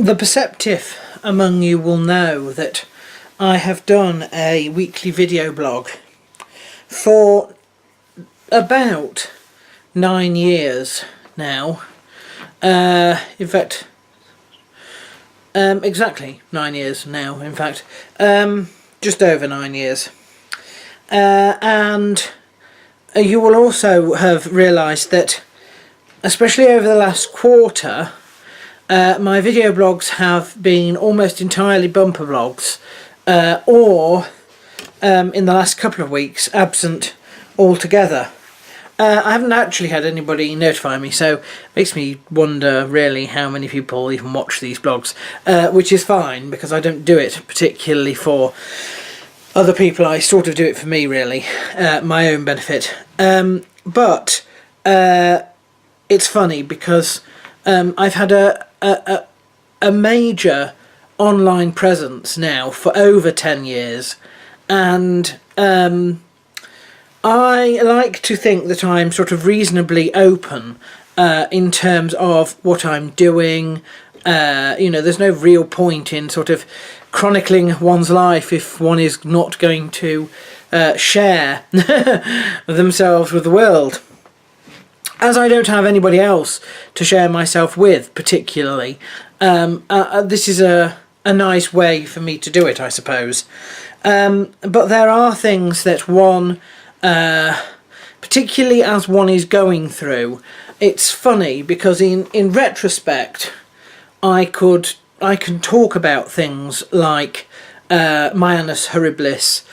The perceptive among you will know that I have done a weekly video blog for about 9 years now. In fact, exactly 9 years now, in fact. Just over 9 years. And you will also have realised that, especially over the last quarter, my video blogs have been almost entirely bumper blogs, or in the last couple of weeks, absent altogether. I haven't actually had anybody notify me, so it makes me wonder really how many people even watch these blogs, which is fine because I don't do it particularly for other people. I sort of do it for me, really, my own benefit. But it's funny because I've had a major online presence now for over 10 years, and I like to think that I'm sort of reasonably open in terms of what I'm doing. There's no real point in sort of chronicling one's life if one is not going to share themselves with the world. As I don't have anybody else to share myself with particularly, this is a nice way for me to do it, I suppose. But there are things that one, particularly as one is going through, it's funny because in retrospect I can talk about things like my annus horribilis,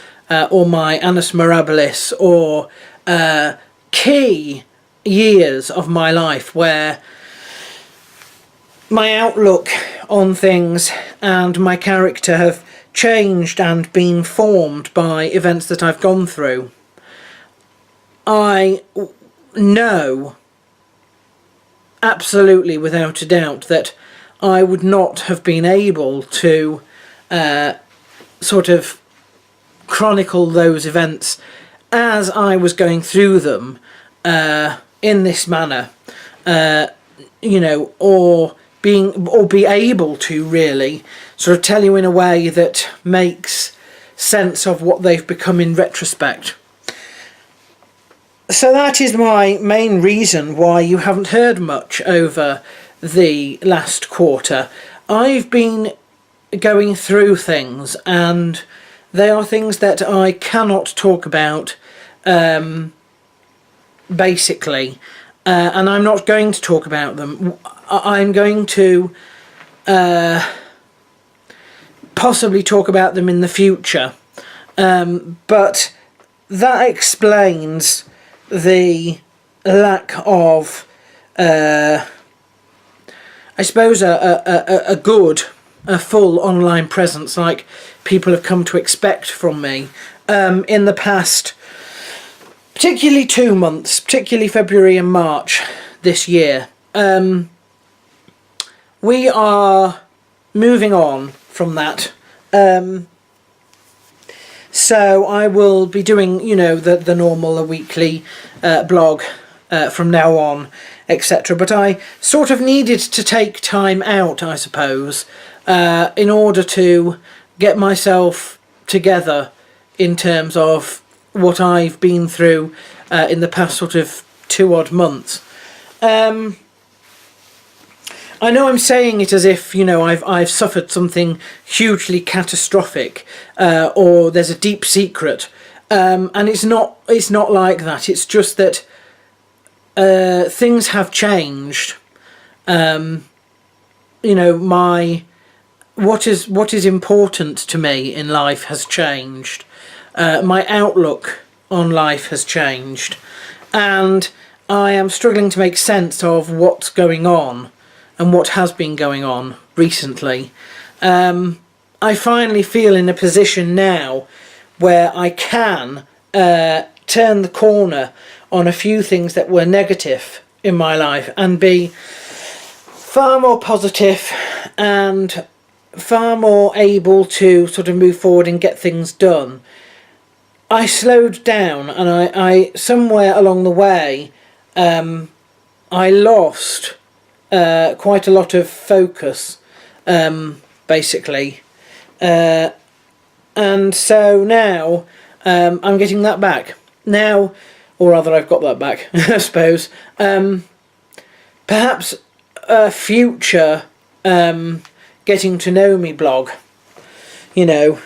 or my annus mirabilis, or key years of my life where my outlook on things and my character have changed and been formed by events that I've gone through. I know absolutely without a doubt that I would not have been able to sort of chronicle those events as I was going through them in this manner, or be able to really sort of tell you in a way that makes sense of what they've become in retrospect. So that is my main reason why you haven't heard much over the last quarter. I've been going through things, and they are things that I cannot talk about basically, and I'm not going to talk about them. I'm going to possibly talk about them in the future, but that explains the lack of I suppose a full online presence like people have come to expect from me in the past, particularly 2 months, particularly February and March this year. We are moving on from that. So I will be doing, the normal, weekly blog from now on, etc. But I sort of needed to take time out, I suppose, in order to get myself together in terms of what I've been through in the past sort of 2 odd months. I know I'm saying it as if, I've suffered something hugely catastrophic, or there's a deep secret, and it's not like that. It's just that things have changed. What is important to me in life has changed. My outlook on life has changed, and I am struggling to make sense of what's going on and what has been going on recently. I finally feel in a position now where I can turn the corner on a few things that were negative in my life and be far more positive and far more able to sort of move forward and get things done. I slowed down, and I somewhere along the way I lost quite a lot of focus basically. And so now I'm getting that back. Now, or rather I've got that back, I suppose. Perhaps a future getting to know me blog, you know,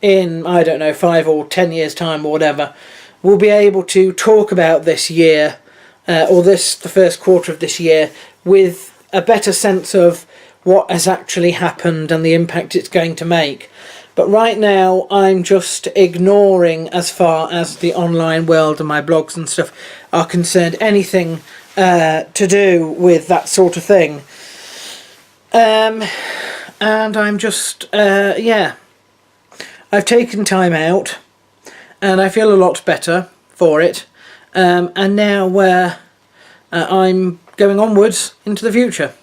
in, I don't know, 5 or 10 years time or whatever, we'll be able to talk about this year, or the first quarter of this year, with a better sense of what has actually happened and the impact it's going to make. But right now I'm just ignoring, as far as the online world and my blogs and stuff are concerned, anything to do with that sort of thing. And I'm just, yeah, I've taken time out and I feel a lot better for it. And now I'm going onwards into the future.